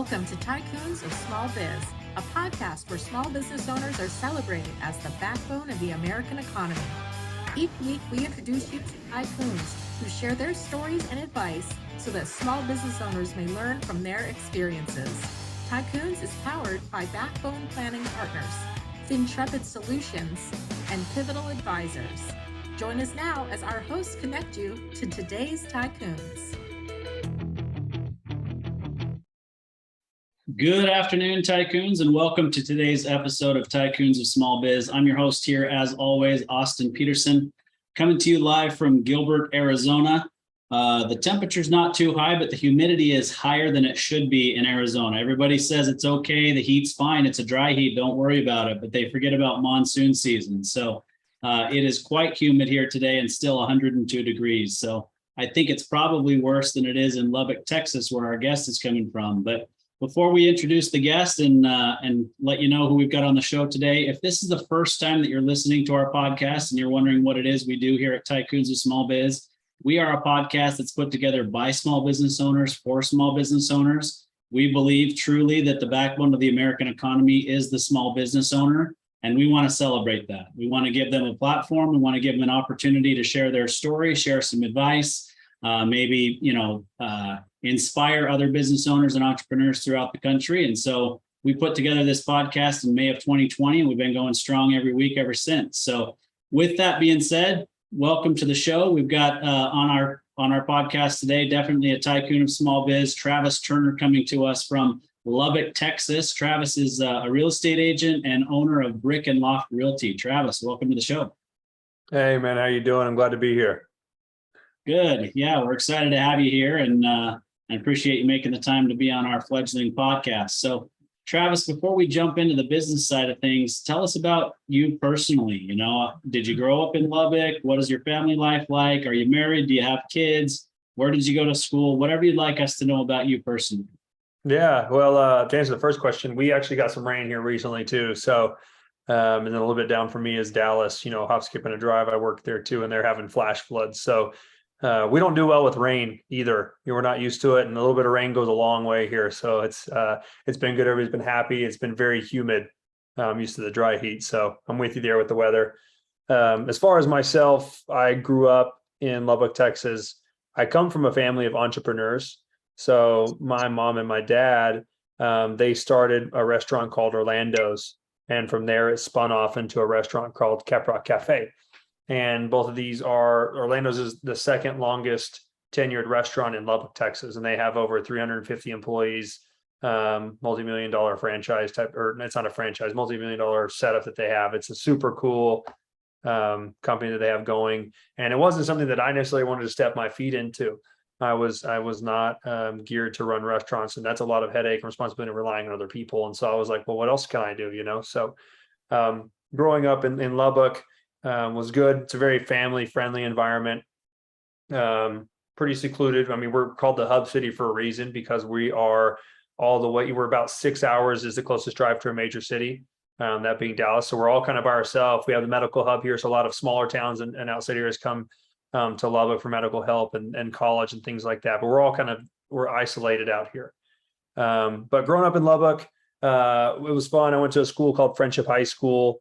Welcome to Tycoons of Small Biz, a podcast where small business owners are celebrated as the backbone of the American economy. Each week, we introduce you to tycoons who share their stories and advice so that small business owners may learn from their experiences. Tycoons is powered by Backbone Planning Partners, FinTrepid Solutions, and Pivotal Advisors. Join us now as our hosts connect you to today's tycoons. Good afternoon, Tycoons, and welcome to today's episode of Tycoons of Small Biz. I'm your host here, as always, Austin Peterson, coming to you live from Gilbert, Arizona. The temperature's not too high, but the humidity is higher than it should be in Arizona. Everybody says it's okay, the heat's fine, it's a dry heat, don't worry about it, but they forget about monsoon season. So it is quite humid here today and still 102 degrees. So I think it's probably worse than it is in Lubbock, Texas, where our guest is coming from. But before we introduce the guest and let you know who we've got on the show today, if this is the first time that you're listening to our podcast and you're wondering what it is we do here at Tycoons of Small Biz, we are a podcast that's put together by small business owners for small business owners. We believe truly that the backbone of the American economy is the small business owner, and we want to celebrate that. We want to give them a platform. We want to give them an opportunity to share their story, share some advice, maybe, inspire other business owners and entrepreneurs throughout the country. And so we put together this podcast in May of 2020, and we've been going strong every week ever since. So with that being said, welcome to the show. We've got on our podcast today, definitely a tycoon of small biz, Travis Turner, coming to us from Lubbock, Texas. Travis is a real estate agent and owner of Brick and Loft Realty. Travis, welcome to the show. Hey man, how you doing? I'm glad to be here. Good. Yeah, we're excited to have you here, and I appreciate you making the time to be on our fledgling podcast. So, Travis, before we jump into the business side of things, tell us about you personally. Did you grow up in Lubbock? What is your family life like? Are you married? Do you have kids? Where did you go to school? Whatever you'd like us to know about you personally. Yeah, well, to answer the first question, we actually got some rain here recently too. So, and then a little bit down from me is Dallas, hop, skip, and a drive. I work there too, and they're having flash floods. So we don't do well with rain either. We're not used to it, and a little bit of rain goes a long way here. So it's been good. Everybody's been happy. It's been very humid. I'm used to the dry heat, so I'm with you there with the weather. As far as myself, I grew up in Lubbock, Texas. I come from a family of entrepreneurs. So my mom and my dad, they started a restaurant called Orlando's, and from there it spun off into a restaurant called Caprock Cafe. And both of these Orlando's is the second longest tenured restaurant in Lubbock, Texas. And they have over 350 employees, multi-million dollar franchise type, or it's not a franchise, multi-million dollar setup that they have. It's a super cool company that they have going. And it wasn't something that I necessarily wanted to step my feet into. I was not geared to run restaurants, and that's a lot of headache and responsibility and relying on other people. And so I was like, well, what else can I do? So growing up in Lubbock, was good. It's a very family-friendly environment, pretty secluded. I mean, we're called the hub city for a reason, because we are all the way, we're about 6 hours is the closest drive to a major city, that being Dallas. So we're all kind of by ourselves. We have the medical hub here, so a lot of smaller towns and outside areas come to Lubbock for medical help and college and things like that. But we're all we're isolated out here. But growing up in Lubbock, it was fun. I went to a school called Friendship High School,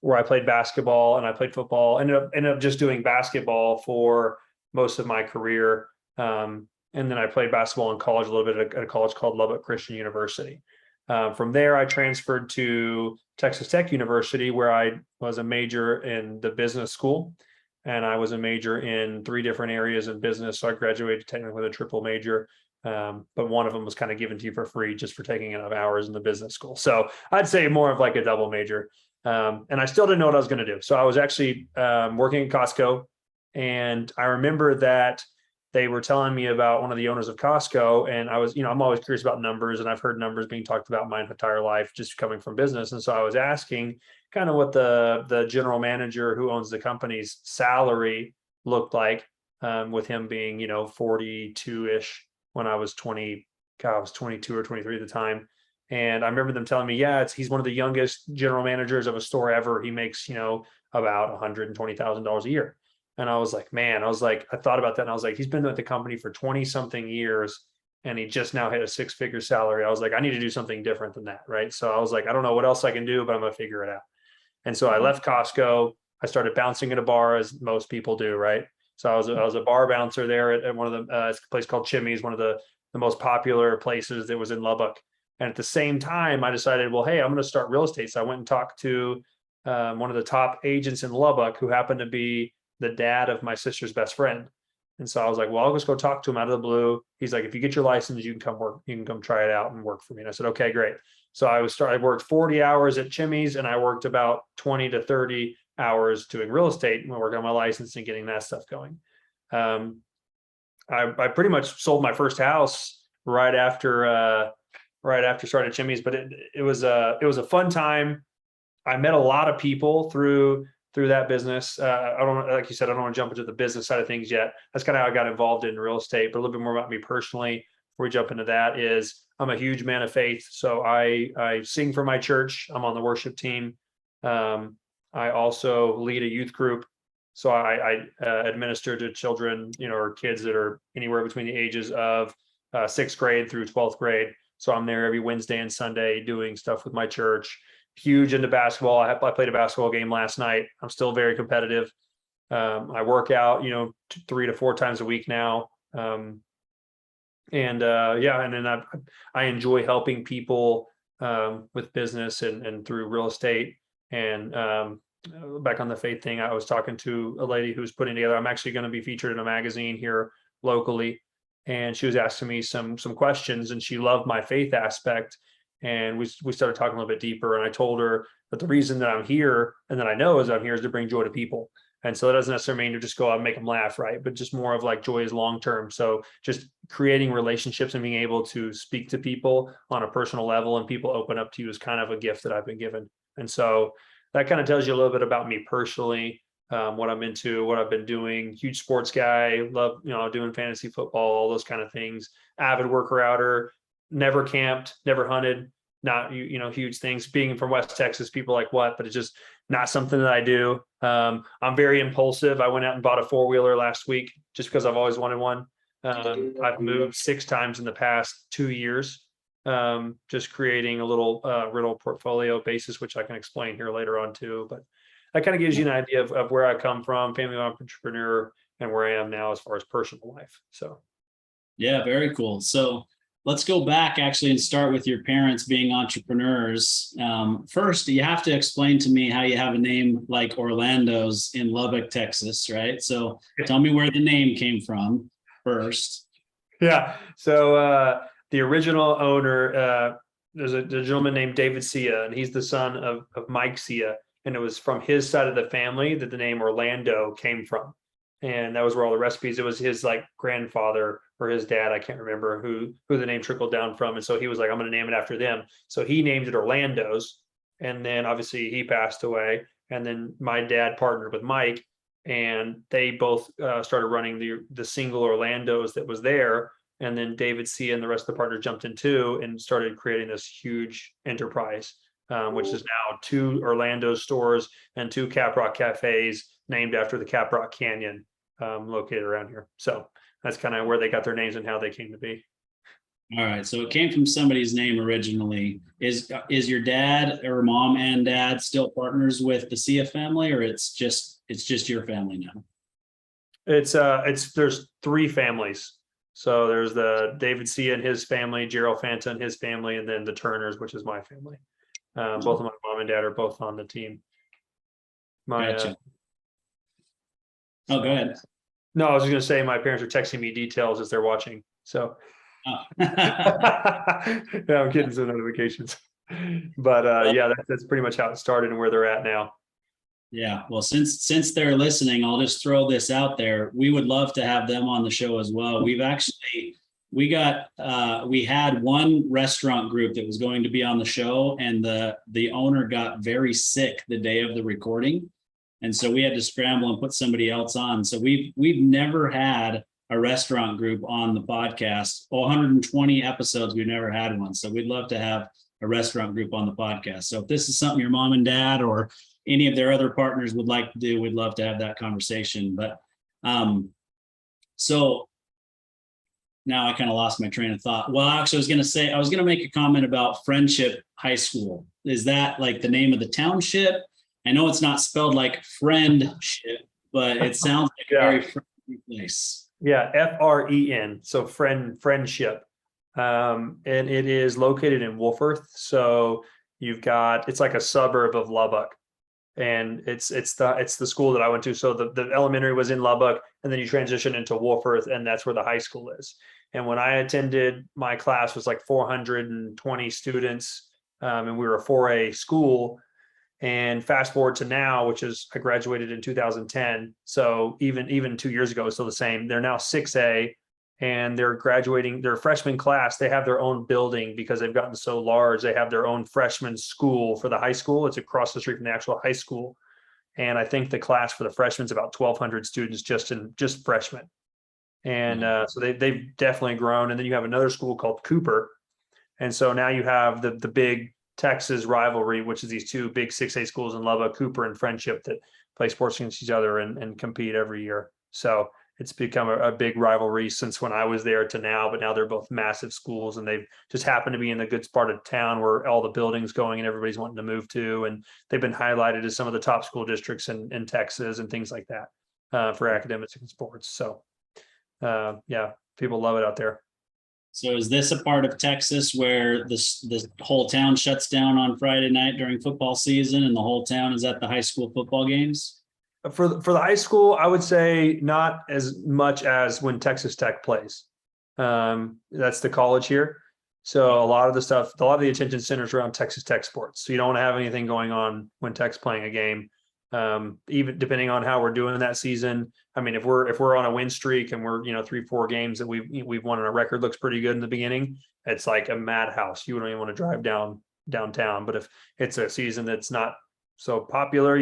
where I played basketball and I played football. Ended up just doing basketball for most of my career. And then I played basketball in college a little bit at a college called Lubbock Christian University. From there, I transferred to Texas Tech University, where I was a major in the business school. And I was a major in 3 different areas of business. So I graduated technically with a triple major. But one of them was kind of given to you for free just for taking enough hours in the business school. So I'd say more of like a double major. And I still didn't know what I was going to do. So I was actually working at Costco, and I remember that they were telling me about one of the owners of Costco, and I was, I'm always curious about numbers, and I've heard numbers being talked about my entire life just coming from business. And so I was asking kind of what the general manager who owns the company's salary looked like, with him being, 42-ish when I was 20, I was 22 or 23 at the time. And I remember them telling me, he's one of the youngest general managers of a store ever. He makes, about $120,000 a year. And I was like, I thought about that. And I was like, he's been at the company for 20 something years. and he just now hit a 6-figure salary. I was like, I need to do something different than that. Right. So I was like, I don't know what else I can do, but I'm going to figure it out. And so I left Costco. I started bouncing at a bar, as most people do. Right. So I was a bar bouncer there at one of the, it's a place called Chimmy's, one of the most popular places that was in Lubbock. And at the same time, I decided, well, hey, I'm going to start real estate. So I went and talked to one of the top agents in Lubbock, who happened to be the dad of my sister's best friend. And so I was like, well, I'll just go talk to him out of the blue. He's like, if you get your license, you can come work. You can come try it out and work for me. And I said, okay, great. So I worked 40 hours at Chimmy's, and I worked about 20 to 30 hours doing real estate and working on my license and getting that stuff going. I pretty much sold my first house right after starting Chimmy's, but it was a fun time. I met a lot of people through that business. I don't, like you said, I don't want to jump into the business side of things yet. That's kind of how I got involved in real estate. But a little bit more about me personally before we jump into that is I'm a huge man of faith. So I sing for my church. I'm on the worship team. I also lead a youth group. So I administer to children, or kids that are anywhere between the ages of 6th grade through 12th grade. So I'm there every Wednesday and Sunday doing stuff with my church. Huge into basketball. I played a basketball game last night. I'm still very competitive. I work out, 3 to 4 times a week now. And then I enjoy helping people with business and through real estate. And back on the faith thing, I was talking to a lady who's putting together, I'm actually going to be featured in a magazine here locally. And she was asking me some questions, and she loved my faith aspect. And we started talking a little bit deeper. And I told her that the reason that I'm here and that I know is I'm here is to bring joy to people. And so that doesn't necessarily mean to just go out and make them laugh, right? But just more of like joy is long term. So just creating relationships and being able to speak to people on a personal level, and people open up to you is kind of a gift that I've been given. And so that kind of tells you a little bit about me personally, what I'm into, what I've been doing. Huge sports guy, love, doing fantasy football, all those kind of things. Avid worker outer, never camped, never hunted, not, huge things. Being from West Texas, people are like, what? But it's just not something that I do. I'm very impulsive. I went out and bought a 4-wheeler last week just because I've always wanted one. I've moved 6 times in the past 2 years. Just creating a little rental portfolio basis, which I can explain here later on too. But that kind of gives you an idea of where I come from, family entrepreneur, and where I am now as far as personal life. So, yeah, very cool. So let's go back actually and start with your parents being entrepreneurs. First, you have to explain to me how you have a name like Orlando's in Lubbock, Texas, right? So tell me where the name came from first. Yeah. So the original owner, there's a gentleman named David Sia, and he's the son of Mike Sia. And it was from his side of the family that the name Orlando came from. And that was where all the recipes, it was his like grandfather or his dad, I can't remember who the name trickled down from. And so he was like, I'm going to name it after them. So he named it Orlando's. And then obviously he passed away. And then my dad partnered with Mike, and they both started running the single Orlando's that was there. And then David C. and the rest of the partners jumped in too and started creating this huge enterprise, which is now 2 Orlando stores and 2 Caprock cafes named after the Caprock Canyon located around here. So that's kind of where they got their names and how they came to be. All right. So it came from somebody's name originally. Is your dad or mom and dad still partners with the Sia family, or it's just your family now? There's 3 families. So there's the David Sia and his family, Gerald Fanta and his family, and then the Turners, which is my family. Both of my mom and dad are both on the team. Gotcha. Go ahead. No, I was just going to say my parents are texting me details as they're watching. So yeah, I'm getting some notifications. But yeah, that's pretty much how it started and where they're at now. Yeah. Well, since they're listening, I'll just throw this out there. We would love to have them on the show as well. We had one restaurant group that was going to be on the show, and the owner got very sick the day of the recording. And so we had to scramble and put somebody else on. So we've never had a restaurant group on the podcast. 120 episodes, we've never had one. So we'd love to have a restaurant group on the podcast. So if this is something your mom and dad or any of their other partners would like to do, we'd love to have that conversation. But so now I kind of lost my train of thought. Well, actually, I was going to make a comment about Friendship High School. Is that like the name of the township? I know it's not spelled like friendship, but it sounds like a very friendly place. Yeah, FREN. So friendship. And it is located in Wolforth. So it's like a suburb of Lubbock. And it's the school that I went to. So the elementary was in Lubbock, and then you transition into Wolforth, and that's where the high school is. And when I attended, my class was like 420 students, and we were a 4A school. And fast forward to now, which is I graduated in 2010. So even 2 years ago, it's still the same. They're now 6A, and they're graduating their freshman class. They have their own building because they've gotten so large. They have their own freshman school for the high school. It's across the street from the actual high school. And I think the class for the freshmen is about 1,200 students just freshmen. And so they've definitely grown. And then you have another school called Cooper. And so now you have the big Texas rivalry, which is these two big 6A schools in Lubbock, Cooper and Friendship, that play sports against each other and compete every year. So it's become a big rivalry since when I was there to now, but now they're both massive schools, and they've just happened to be in the good part of town where all the buildings going and everybody's wanting to move to. And they've been highlighted as some of the top school districts in Texas and things like that for academics and sports. So yeah, people love it out there. So is this a part of Texas where the whole town shuts down on Friday night during football season, and the whole town is at the high school football games? For the high school, I would say not as much as when Texas Tech plays. That's the college here. So a lot of the attention centers around Texas Tech sports. So you don't want to have anything going on when Tech's playing a game. Even depending on how we're doing that season. I mean, if we're on a win streak and we're 3-4 games that we've won and our record looks pretty good in the beginning, it's like a madhouse. You don't even want to drive downtown. But if it's a season that's not so popular,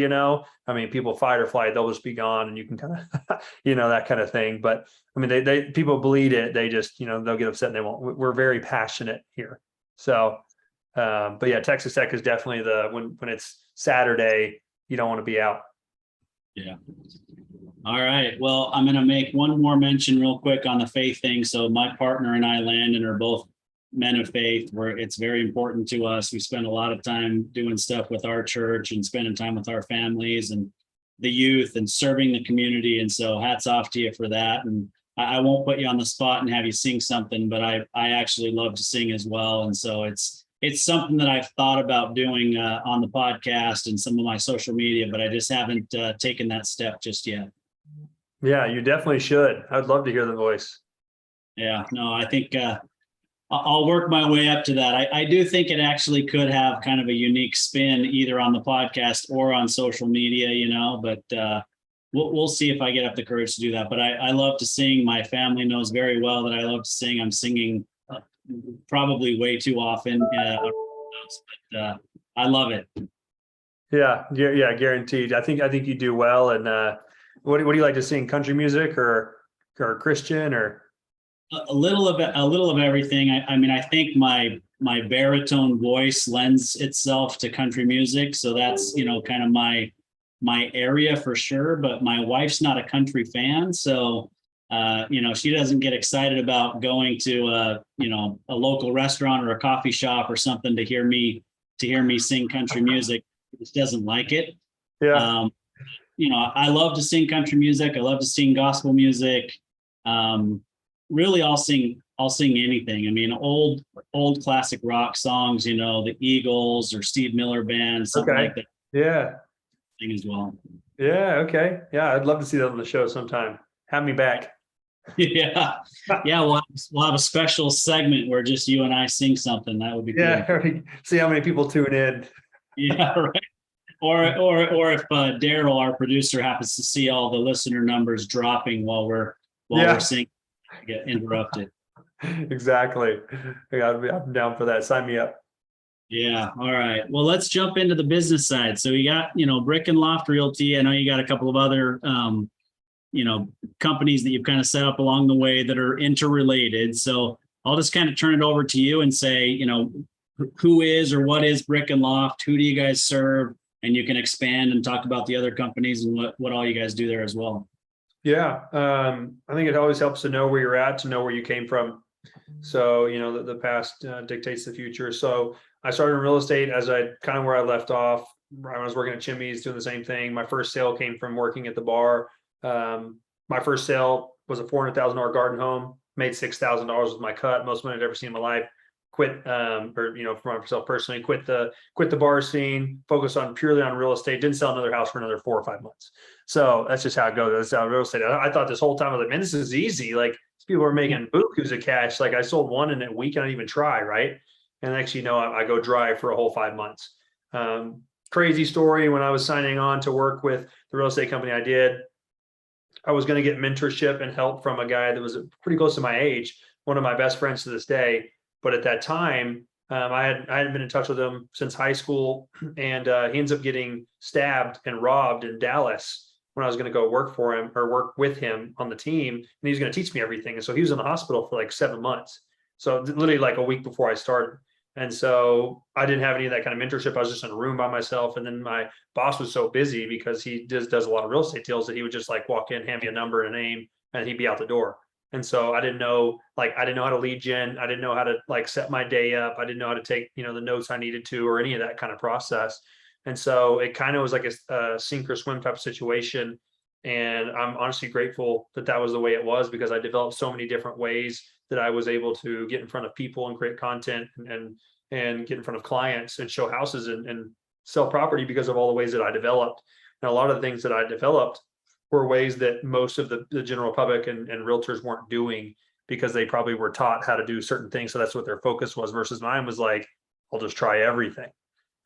I mean, people fight or flight, they'll just be gone, and you can kind of, that kind of thing. But I mean, they people bleed it. They just, they'll get upset and they won't. We're very passionate here. So, but yeah, Texas Tech is definitely when it's Saturday, you don't want to be out. Yeah. All right. Well, I'm going to make one more mention real quick on the faith thing. So my partner and I, Landon, are both men of faith, where it's very important to us. We spend a lot of time doing stuff with our church and spending time with our families and the youth and serving the community. And so hats off to you for that. And I won't put you on the spot and have you sing something, but I actually love to sing as well. And so it's something that I've thought about doing on the podcast and some of my social media, but I just haven't taken that step just yet. Yeah, you definitely should. I'd love to hear the voice. Yeah, no, I think I'll work my way up to that. I do think it actually could have kind of a unique spin either on the podcast or on social media, but we'll see if I get up the courage to do that. But I love to sing. My family knows very well that I love to sing. I'm singing probably way too often, but I love it. Yeah, guaranteed. I think you do well. And what do you like to sing? Country music or Christian or? A little of everything. I mean, I think my baritone voice lends itself to country music, so that's kind of my area for sure. But my wife's not a country fan, so she doesn't get excited about going to a local restaurant or a coffee shop or something to hear me sing country music. She just doesn't like it. Yeah. I love to sing country music. I love to sing gospel music. Really, I'll sing anything. I mean, old classic rock songs, the Eagles or Steve Miller Band, something like that. Yeah. Thing as well. Yeah. Okay. Yeah. I'd love to see that on the show sometime. Have me back. Yeah. We'll have a special segment where just you and I sing something. That would be cool. See how many people tune in. Yeah. Right. Or if Daryl, our producer, happens to see all the listener numbers dropping while we're singing, get interrupted. Exactly. I'm down for that. Sign me up. Yeah. All right. Well, let's jump into the business side. So we got, Brick and Loft Realty. I know you got a couple of other, companies that you've kind of set up along the way that are interrelated. So I'll just kind of turn it over to you and say, who is or what is Brick and Loft? Who do you guys serve? And you can expand and talk about the other companies and what all you guys do there as well. Yeah. I think it always helps to know where you're at, to know where you came from. So, the past dictates the future. So I started in real estate as I kind of where I left off. I was working at Chimmy's doing the same thing. My first sale came from working at the bar. My first sale was a $400,000 garden home, made $6,000 with my cut, most money I'd ever seen in my life. Quit, for myself personally, quit the bar scene, focused on purely on real estate, didn't sell another house for another 4 or 5 months. So that's just how it goes. That's how real estate. I thought this whole time, I was like, man, this is easy. Like, people are making bukus of cash. Like, I sold one in a week, and I didn't even try, right? And actually, I go dry for a whole 5 months. Crazy story. When I was signing on to work with the real estate company I was going to get mentorship and help from a guy that was pretty close to my age, one of my best friends to this day. But at that time, I hadn't been in touch with him since high school, and he ends up getting stabbed and robbed in Dallas when I was going to go work for him or work with him on the team, and he was going to teach me everything. And so he was in the hospital for like 7 months. So literally like a week before I started. And so I didn't have any of that kind of mentorship. I was just in a room by myself. And then my boss was so busy because he does a lot of real estate deals that he would just like walk in, hand me a number and a name, and he'd be out the door. And so I didn't know how to lead gen. I didn't know how to like set my day up. I didn't know how to take, the notes I needed to, or any of that kind of process. And so it kind of was like a sink or swim type of situation. And I'm honestly grateful that that was the way it was, because I developed so many different ways that I was able to get in front of people and create content and get in front of clients and show houses and sell property because of all the ways that I developed. And a lot of the things that I developed were ways that most of the general public and realtors weren't doing, because they probably were taught how to do certain things. So that's what their focus was, versus mine was like, I'll just try everything.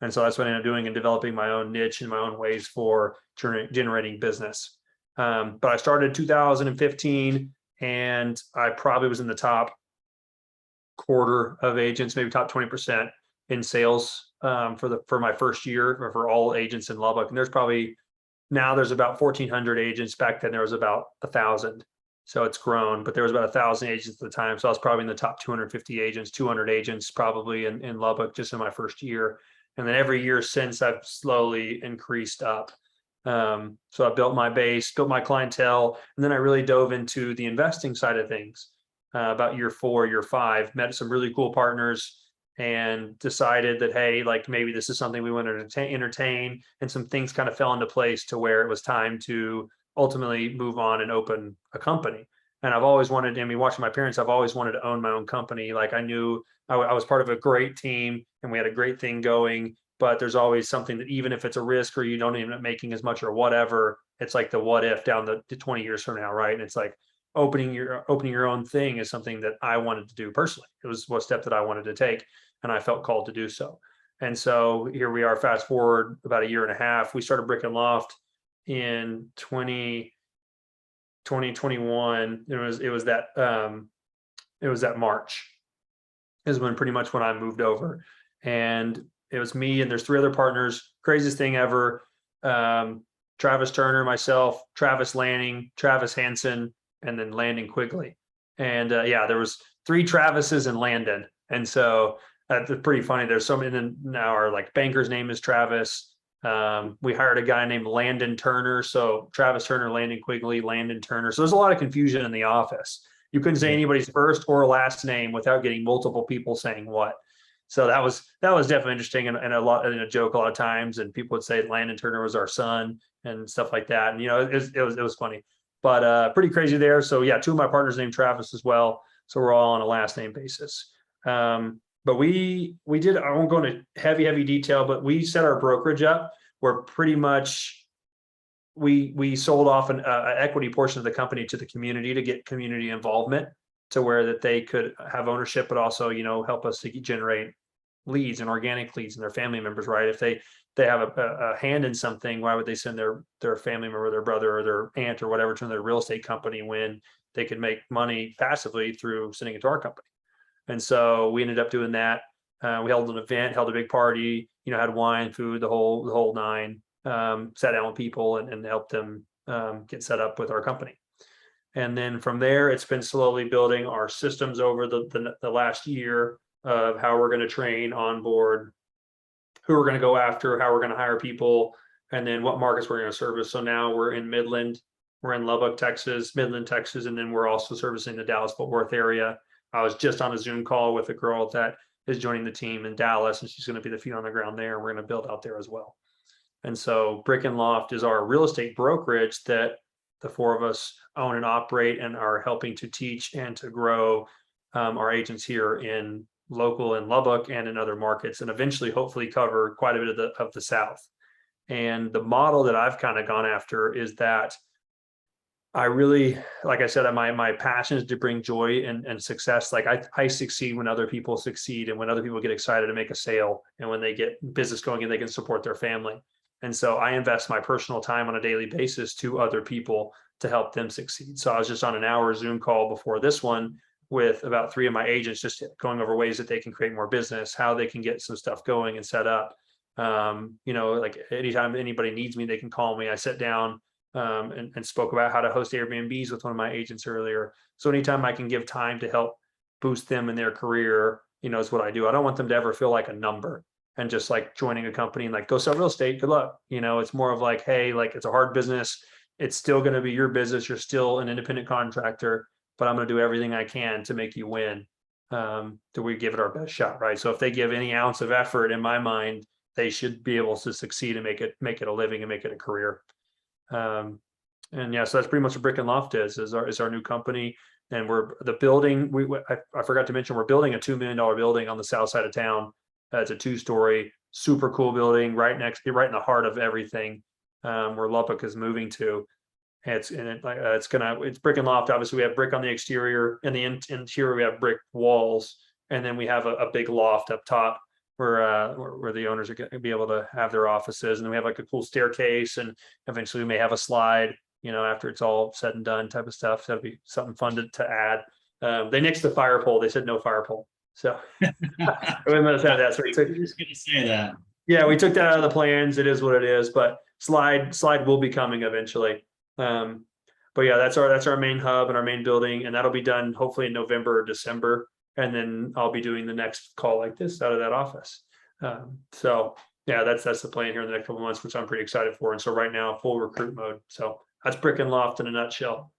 And so that's what I ended up doing and developing my own niche and my own ways for generating business. But I started 2015, and I probably was in the top quarter of agents, maybe top 20% in sales for my first year, or for all agents in Lubbock. And there's about 1,400 agents. Back then there was about 1,000. So it's grown, but there was about 1,000 agents at the time. So I was probably in the top 250 agents, 200 agents probably in Lubbock just in my first year. And then every year since, I've slowly increased up. So I built my base, built my clientele, and then I really dove into the investing side of things. About year 4, year 5, met some really cool partners, and decided that, hey, like maybe this is something we want to entertain. And some things kind of fell into place to where it was time to ultimately move on and open a company. And I've always wanted, watching my parents, I've always wanted to own my own company. Like, I knew I was part of a great team and we had a great thing going, but there's always something that, even if it's a risk or you don't end up making as much or whatever, it's like the what if down the 20 years from now, right? And it's like opening your own thing is something that I wanted to do personally. It was one step that I wanted to take, and I felt called to do so. And so here we are, fast forward about a year and a half. We started Brick and Loft in 2021. It was that March is when pretty much when I moved over, and it was me and there's 3 other partners. Craziest thing ever. Travis Turner, myself, Travis Lanning, Travis Hansen, and then Landon Quigley. And there was 3 Travises and Landon. And so that's pretty funny. There's so many. And now our like banker's name is Travis. We hired a guy named Landon Turner. So Travis Turner, Landon Quigley, Landon Turner. So there's a lot of confusion in the office. You couldn't say anybody's first or last name without getting multiple people saying what. So that was definitely interesting, and a joke a lot of times. And people would say Landon Turner was our son and stuff like that. And it was funny, but pretty crazy there. So yeah, 2 of my partners named Travis as well. So we're all on a last name basis. But we did, I won't go into heavy detail, but we set our brokerage up where pretty much we sold off an equity portion of the company to the community to get community involvement, to where that they could have ownership, but also, help us to generate leads and organic leads and their family members, right? If they have a hand in something, why would they send their family member, their brother or their aunt or whatever to their real estate company when they could make money passively through sending it to our company? And so we ended up doing that. We held an event, held a big party, had wine, food, the whole nine, sat down with people and helped them get set up with our company. And then from there, it's been slowly building our systems over the last year of how we're going to train, onboard, who we're going to go after, how we're going to hire people, and then what markets we're going to service. So now we're in Midland, We're in Lubbock, Texas, Midland, Texas, and then we're also servicing the Dallas-Fort Worth area. I was just on a Zoom call with a girl that is joining the team in Dallas, and she's going to be the feet on the ground there. We're going to build out there as well. And so Brick and Loft is our real estate brokerage that the four of us own and operate and are helping to teach and to grow our agents here in local in Lubbock and in other markets, and eventually hopefully cover quite a bit of the South. And the model that I've kind of gone after is that I really, like I said, my passion is to bring joy and success. Like I succeed when other people succeed, and when other people get excited to make a sale, and when they get business going and they can support their family. And so I invest my personal time on a daily basis to other people to help them succeed. So I was just on an hour Zoom call before this one with about 3 of my agents, just going over ways that they can create more business, how they can get some stuff going and set up. Like anytime anybody needs me, they can call me. I sat down and spoke about how to host Airbnbs with one of my agents earlier. So anytime I can give time to help boost them in their career, is what I do. I don't want them to ever feel like a number and just like joining a company and like, go sell real estate, good luck. It's more of like, hey, like it's a hard business. It's still going to be your business. You're still an independent contractor, but I'm going to do everything I can to make you win. Do we give it our best shot, right? So if they give any ounce of effort, in my mind, they should be able to succeed and make it a living and make it a career. So that's pretty much what Brick and Loft is our new company. And we're the building. I forgot to mention, we're building a $2 million building on the south side of town. It's a 2-story, super cool building right in the heart of everything, where Lubbock is moving to. It's Brick and Loft. Obviously, we have brick on the exterior, and the interior we have brick walls, and then we have a big loft up top where the owners are going to be able to have their offices, and then we have like a cool staircase, and eventually we may have a slide, after it's all said and done, type of stuff. So that'd be something fun to add. They nixed the fire pole. They said no fire pole, so we must have that. So just going to say that. Yeah, we took that out of the plans. It is what it is, but slide will be coming eventually. But yeah, that's our main hub and our main building, and that'll be done hopefully in November or December. And then I'll be doing the next call like this out of that office. So yeah, that's the plan here in the next couple of months, which I'm pretty excited for. And so right now, full recruit mode. So that's Brick and Loft in a nutshell.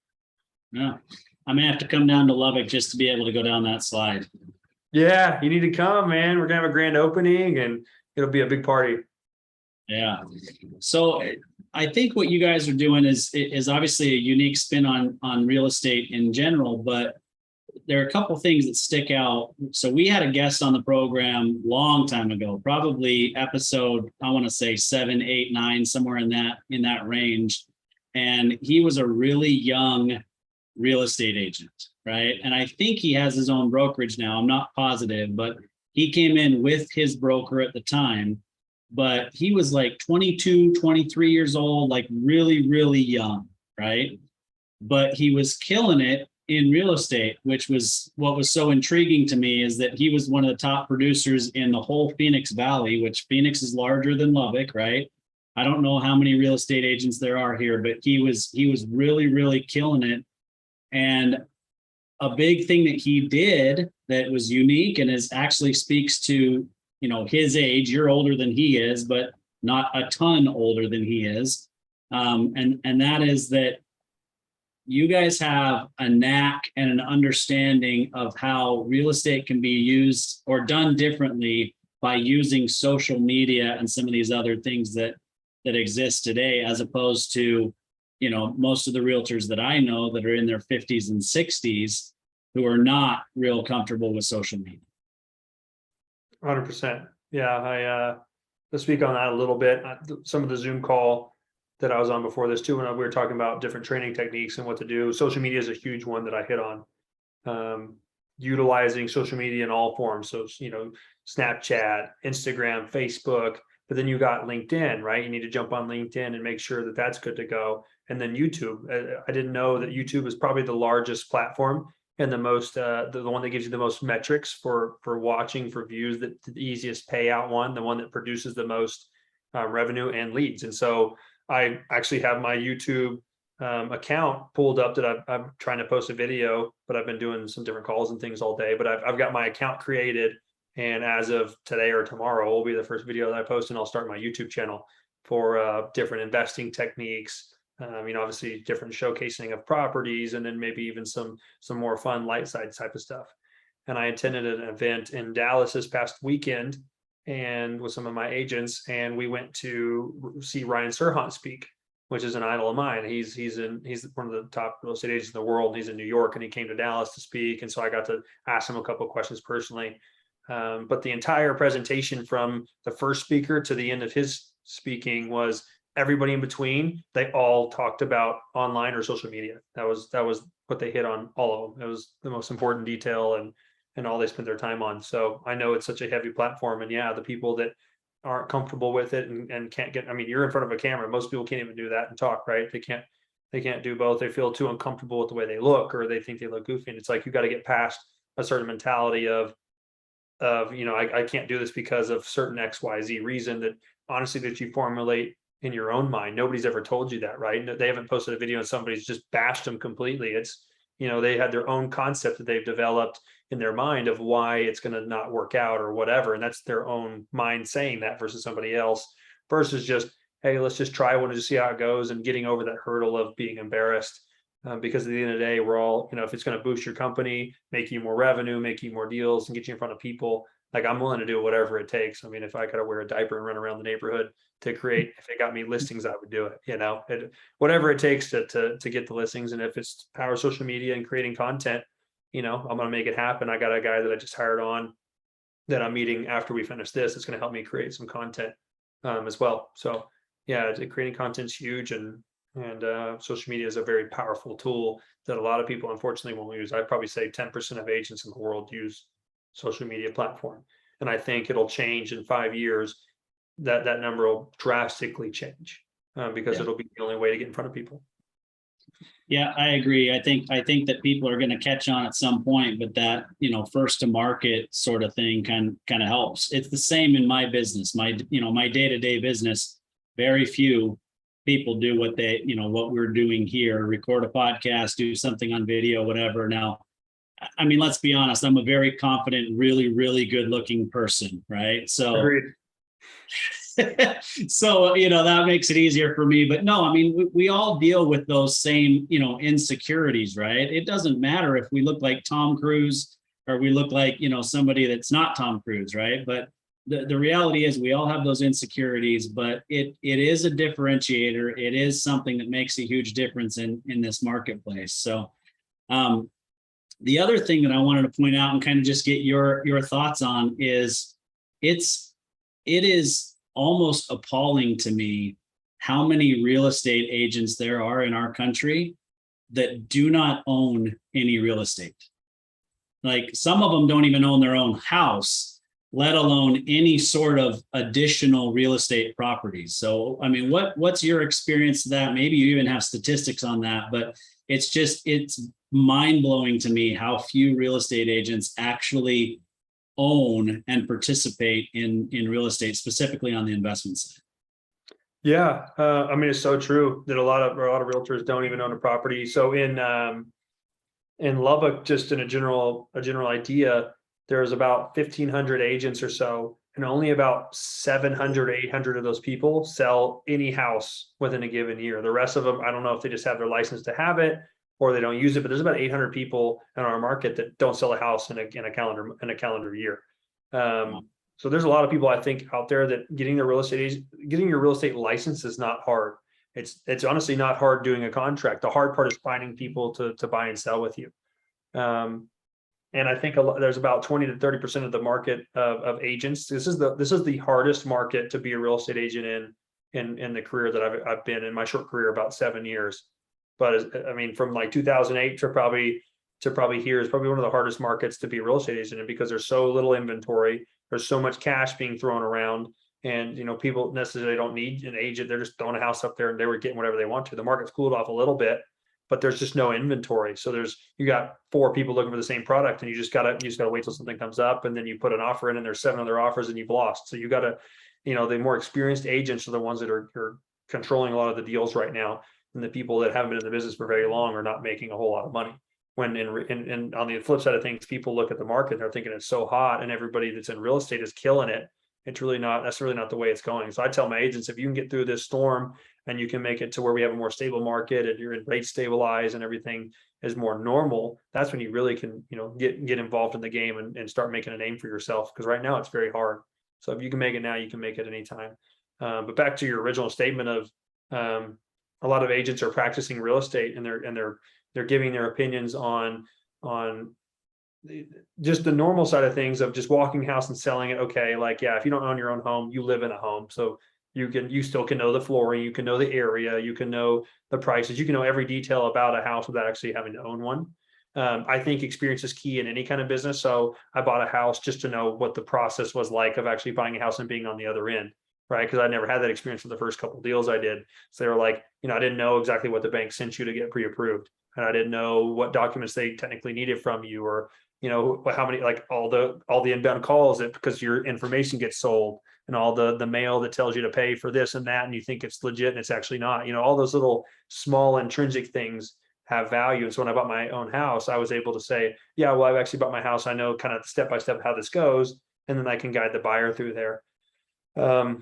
Yeah, I may have to come down to Lubbock just to be able to go down that slide. Yeah, you need to come, man. We're gonna have a grand opening, and it'll be a big party. Yeah. So I think what you guys are doing is obviously a unique spin on real estate in general, but there are a couple things that stick out. So we had a guest on the program long time ago, probably episode, I want to say 7, 8, 9, somewhere in that range. And he was a really young real estate agent, right? And I think he has his own brokerage now. I'm not positive, but he came in with his broker at the time, but he was like 22, 23 years old, like really, really young, right? But he was killing it in real estate, which was what was so intriguing to me, is that he was one of the top producers in the whole Phoenix Valley, which Phoenix is larger than Lubbock, right? I don't know how many real estate agents there are here, but he was really, really killing it. And a big thing that he did that was unique and actually speaks to, his age. You're older than he is, but not a ton older than he is. And that is that you guys have a knack and an understanding of how real estate can be used or done differently by using social media and some of these other things that exist today, as opposed to, most of the realtors that I know that are in their 50s and 60s who are not real comfortable with social media. 100%. Yeah, I to speak on that a little bit. Some of the Zoom call that I was on before this too, when we were talking about different training techniques and what to do. Social media is a huge one that I hit on. Utilizing social media in all forms. So, Snapchat, Instagram, Facebook, but then you got LinkedIn, right? You need to jump on LinkedIn and make sure that that's good to go. And then YouTube. I didn't know that YouTube is probably the largest platform and the most, the one that gives you the most metrics for watching, for views, the easiest payout one, the one that produces the most revenue and leads. And so I actually have my YouTube account pulled up that I'm trying to post a video, but I've been doing some different calls and things all day, but I've got my account created. And as of today or tomorrow will be the first video that I post, and I'll start my YouTube channel for different investing techniques, Obviously different showcasing of properties, and then maybe even some more fun light side type of stuff. And I attended an event in Dallas this past weekend, and with some of my agents, and we went to see Ryan Serhant speak, which is an idol of mine. He's one of the top real estate agents in the world. He's in New York, and he came to Dallas to speak, and so I got to ask him a couple of questions personally. But the entire presentation, from the first speaker to the end of his speaking, was everybody in between. They all talked about online or social media. That was what they hit on, all of them. It was the most important detail, and all they spent their time on. So I know it's such a heavy platform, and yeah, the people that aren't comfortable with it and can't get, you're in front of a camera. Most people can't even do that and talk, right? They can't do both. They feel too uncomfortable with the way they look, or they think they look goofy. And it's like, you got to get past a certain mentality of, I can't do this because of certain XYZ reason, that honestly, that you formulate in your own mind. Nobody's ever told you that, right? They haven't posted a video and somebody's just bashed them completely. It's, they had their own concept that they've developed in their mind of why it's going to not work out or whatever. And that's their own mind saying that, versus somebody else, versus just, hey, let's just try one and just see how it goes, and getting over that hurdle of being embarrassed. Because at the end of the day, we're all, if it's going to boost your company, make you more revenue, make you more deals, and get you in front of people, like, I'm willing to do whatever it takes. If I got to wear a diaper and run around the neighborhood to create, if it got me listings, I would do it, whatever it takes to get the listings. And if it's power social media and creating content, I'm going to make it happen. I got a guy that I just hired on, that I'm meeting after we finish this. It's going to help me create some content as well. So yeah, creating content's huge, and social media is a very powerful tool that a lot of people unfortunately won't use. I'd probably say 10% of agents in the world use social media platform. And I think it'll change in 5 years. That number will drastically change, because it'll be the only way to get in front of people. Yeah, I agree. I think that people are going to catch on at some point, but that, first to market sort of thing kind of helps. It's the same in my business, my day-to-day business. Very few people do what what we're doing here, record a podcast, do something on video, whatever. Now, let's be honest, I'm a very confident, really, really good looking person, right? So Agreed. so, that makes it easier for me. But no, we all deal with those same, insecurities, right? It doesn't matter if we look like Tom Cruise or we look like, somebody that's not Tom Cruise, right? But the reality is we all have those insecurities, but it is a differentiator. It is something that makes a huge difference in this marketplace. So the other thing that I wanted to point out and kind of just get your thoughts on is it is almost appalling to me how many real estate agents there are in our country that do not own any real estate. Like, some of them don't even own their own house, let alone any sort of additional real estate properties. So, what's your experience of that? Maybe you even have statistics on that, but it's mind-blowing to me how few real estate agents actually own and participate in real estate, specifically on the investment side. Yeah. It's so true that a lot of realtors don't even own a property. So in Lubbock, just in a general idea, there's about 1,500 agents or so, and only about 700, 800 of those people sell any house within a given year. The rest of them, I don't know if they just have their license to have it or they don't use it, but there's about 800 people in our market that don't sell a house in a calendar year. So there's a lot of people, I think, out there that getting your real estate license is not hard. It's honestly not hard doing a contract. The hard part is finding people to buy and sell with you. And I think there's about 20 to 30% of the market of agents. This is the hardest market to be a real estate agent in the career that I've been in, my short career, about 7 years. But from like 2008 to probably here is probably one of the hardest markets to be a real estate agent in, because there's so little inventory, there's so much cash being thrown around, and people necessarily don't need an agent. They're just throwing a house up there and they were getting whatever they want to. The market's cooled off a little bit, but there's just no inventory. So you got 4 people looking for the same product, and you just gotta wait till something comes up, and then you put an offer in, and there's 7 other offers, and you've lost. So you gotta, the more experienced agents are the ones that are controlling a lot of the deals right now. And the people that haven't been in the business for very long are not making a whole lot of money. When on the flip side of things, people look at the market and they're thinking it's so hot, and everybody that's in real estate is killing it. It's really not, that's really not the way it's going. So I tell my agents, if you can get through this storm and you can make it to where we have a more stable market and your rates stabilize and everything is more normal, that's when you really can, get involved in the game and start making a name for yourself. Because right now it's very hard. So if you can make it now, you can make it anytime. But back to your original statement of a lot of agents are practicing real estate and they're giving their opinions on just the normal side of things of just walking house and selling it. Okay, like, yeah, if you don't own your own home, you live in a home, so you still can know the flooring, you can know the area, you can know the prices, you can know every detail about a house without actually having to own one. I think experience is key in any kind of business. So I bought a house just to know what the process was like of actually buying a house and being on the other end, right? Because I never had that experience for the first couple of deals I did. So they were like, I didn't know exactly what the bank sent you to get pre-approved, and I didn't know what documents they technically needed from you, or how many, like all the inbound calls that because your information gets sold, and all the mail that tells you to pay for this and that, and you think it's legit and it's actually not. All those little small intrinsic things have value. And so when I bought my own house, I was able to say, yeah, well, I've actually bought my house, I know kind of step by step how this goes, and then I can guide the buyer through there.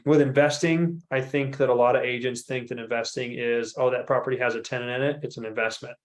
With investing, I think that a lot of agents think that investing is, oh, that property has a tenant in it, it's an investment.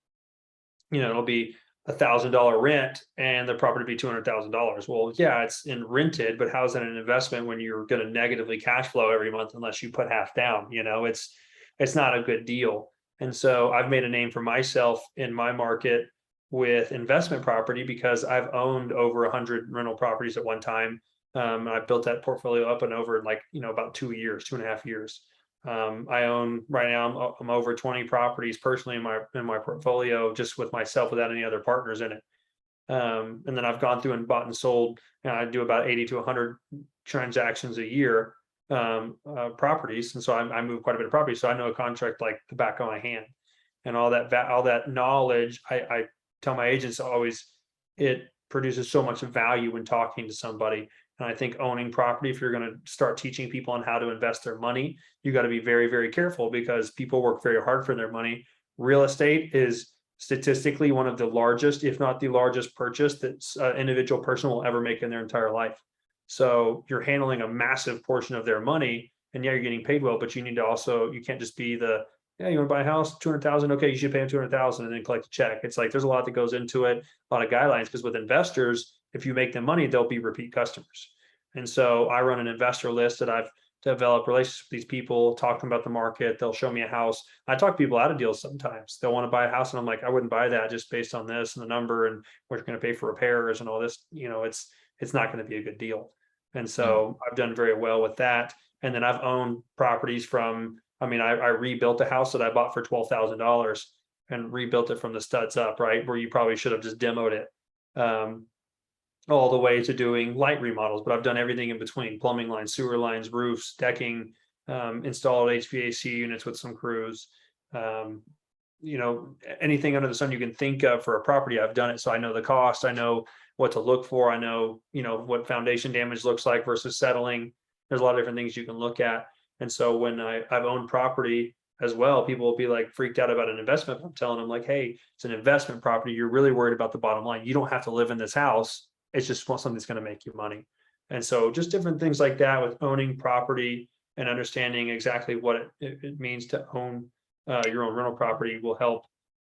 It'll be $1,000 rent and the property be $200,000. Well, yeah, it's in rented, but how's that an investment when you're going to negatively cash flow every month unless you put half down? It's not a good deal. And so I've made a name for myself in my market with investment property because I've owned over 100 rental properties at one time. I built that portfolio up and over in about 2.5 years. I own right now, I'm over 20 properties personally in my portfolio, just with myself without any other partners in it. And then I've gone through and bought and sold, and I do about 80 to 100 transactions a year, properties. And so I move quite a bit of property. So I know a contract like the back of my hand, and all that knowledge. I tell my agents always, it produces so much value when talking to somebody. And I think owning property, if you're going to start teaching people on how to invest their money, you got to be very, very careful because people work very hard for their money. Real estate is statistically one of the largest, if not the largest purchase that an individual person will ever make in their entire life. So you're handling a massive portion of their money, and yeah, you're getting paid well, but you need to also, you can't just be yeah, you want to buy a house, 200,000. Okay, you should pay them 200,000 and then collect a check. It's like, there's a lot that goes into it, a lot of guidelines, because with investors, if you make them money, they'll be repeat customers. And so I run an investor list that I've developed relationships with these people, talk to them about the market. They'll show me a house. I talk people out of deals sometimes. They'll want to buy a house, and I'm like, I wouldn't buy that just based on this and the number and what you're going to pay for repairs and all this. It's not going to be a good deal. And so I've done very well with that. And then I've owned properties from, I rebuilt a house that I bought for $12,000 and rebuilt it from the studs up, right? Where you probably should have just demoed it. All the way to doing light remodels, but I've done everything in between: plumbing lines, sewer lines, roofs, decking, installed HVAC units with some crews. Anything under the sun you can think of for a property, I've done it. So I know the cost, I know what to look for, I know, what foundation damage looks like versus settling. There's a lot of different things you can look at. And so when I've owned property as well, people will be like freaked out about an investment. I'm telling them like, hey, it's an investment property. You're really worried about the bottom line. You don't have to live in this house. It's just something that's going to make you money. And so just different things like that with owning property and understanding exactly what it means to own your own rental property will help.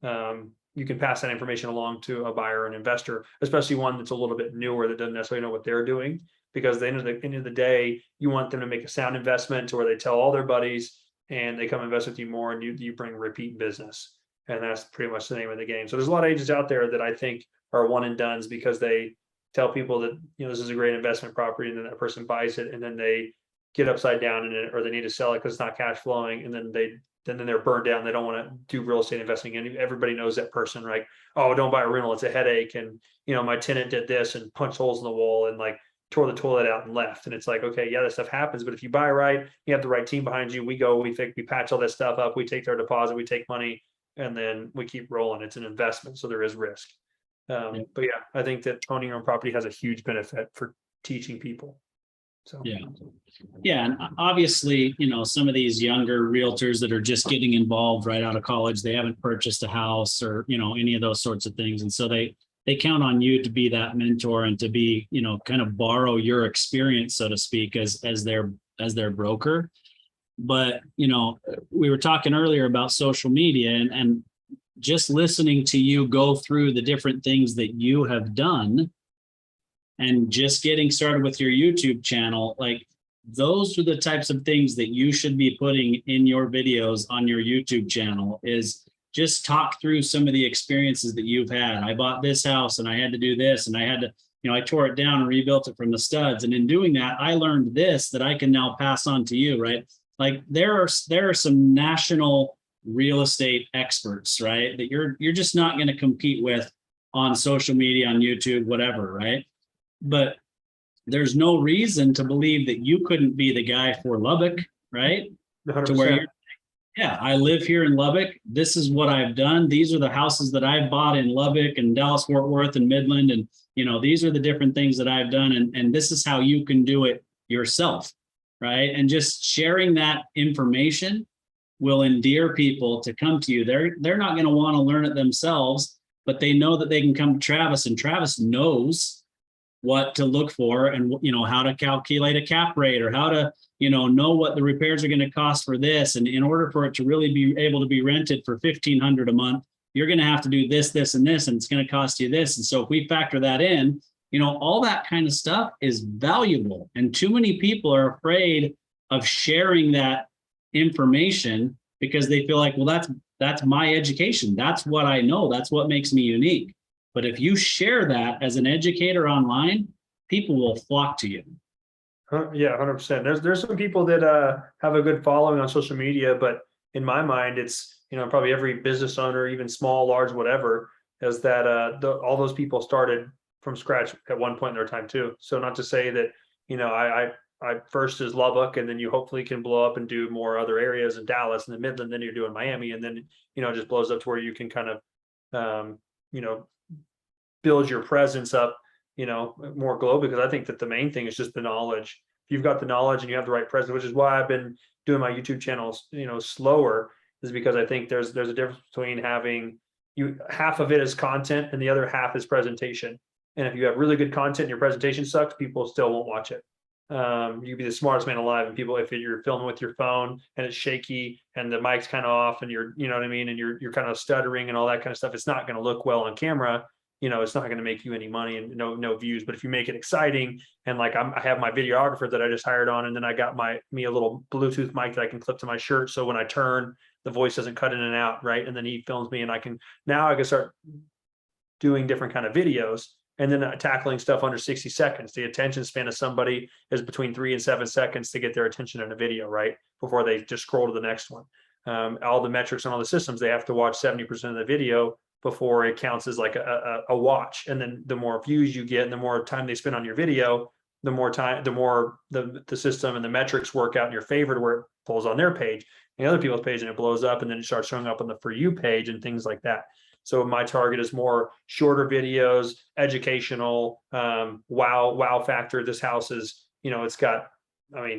You can pass that information along to a buyer and investor, especially one that's a little bit newer that doesn't necessarily know what they're doing, because at the end of the day, you want them to make a sound investment to where they tell all their buddies and they come invest with you more, and you bring repeat business. And that's pretty much the name of the game. So there's a lot of agents out there that I think are one and dones because they tell people that, this is a great investment property, and then that person buys it, and then they get upside down in it, or they need to sell it because it's not cash flowing, and then they're burned down. They don't want to do real estate investing. And everybody knows that person, right? Oh, don't buy a rental, it's a headache. And my tenant did this and punched holes in the wall and like tore the toilet out and left. And it's like, okay, yeah, that stuff happens, but if you buy right, you have the right team behind you. We patch all that stuff up, we take their deposit, we take money, and then we keep rolling. It's an investment, so there is risk. But yeah, I think that owning your own property has a huge benefit for teaching people. So yeah, and obviously, some of these younger realtors that are just getting involved right out of college, they haven't purchased a house or any of those sorts of things, and so they they count on you to be that mentor and to be, kind of borrow your experience, so to speak, as their broker. But, we were talking earlier about social media, and just listening to you go through the different things that you have done and just getting started with your YouTube channel, like those are the types of things that you should be putting in your videos on your YouTube channel, is just talk through some of the experiences that you've had. I bought this house and I had to do this, and I had to, I tore it down and rebuilt it from the studs. And in doing that, I learned this that I can now pass on to you, right? Like there are some national real estate experts, right, that you're just not going to compete with on social media, on YouTube, whatever, right? But there's no reason to believe that you couldn't be the guy for Lubbock, right? 100%. To where yeah, I live here in Lubbock. This is what I've done. These are the houses that I've bought in Lubbock and Dallas, Fort Worth and Midland. And, these are the different things that I've done. And this is how you can do it yourself, right? And just sharing that information will endear people to come to you. They're not going to want to learn it themselves, but they know that they can come to Travis, and Travis knows what to look for, and how to calculate a cap rate, or how to know what the repairs are going to cost for this. And in order for it to really be able to be rented for $1,500 a month, you're going to have to do this, this, and this, and it's going to cost you this. And so if we factor that in, all that kind of stuff is valuable. And too many people are afraid of sharing that information because they feel like, well, that's my education. That's what I know. That's what makes me unique. But if you share that as an educator online, people will flock to you. Yeah, 100%. There's some people that have a good following on social media, but in my mind, it's probably every business owner, even small, large, whatever, is that all those people started from scratch at one point in their time too. So not to say that I first is Lubbock, and then you hopefully can blow up and do more other areas in Dallas and the Midland, then you're doing Miami, and then it just blows up to where you can kind of build your presence up more globally, because I think that the main thing is just the knowledge. If you've got the knowledge and you have the right presence, which is why I've been doing my YouTube channels, slower, is because I think there's a difference between having half of it is content and the other half is presentation. And if you have really good content and your presentation sucks, people still won't watch it. You can be the smartest man alive, and people, if you're filming with your phone and it's shaky and the mic's kind of off and you're, what I mean, and you're kind of stuttering and all that kind of stuff, it's not going to look well on camera. It's not going to make you any money and no views. But if you make it exciting, and like I have my videographer that I just hired on, and then I got me a little Bluetooth mic that I can clip to my shirt, so when I turn, the voice doesn't cut in and out, right? And then he films me, and I can start doing different kind of videos, and then tackling stuff under 60 seconds. The attention span of somebody is between 3 and 7 seconds to get their attention in a video, right? Before they just scroll to the next one. All the metrics on all the systems, they have to watch 70% of the video before it counts as like a watch. And then the more views you get and the more time they spend on your video, the more the system and the metrics work out in your favor to where it pulls on their page and the other people's page, and it blows up, and then it starts showing up on the For You page and things like that. So my target is more shorter videos, educational, wow factor. This house is, it's got,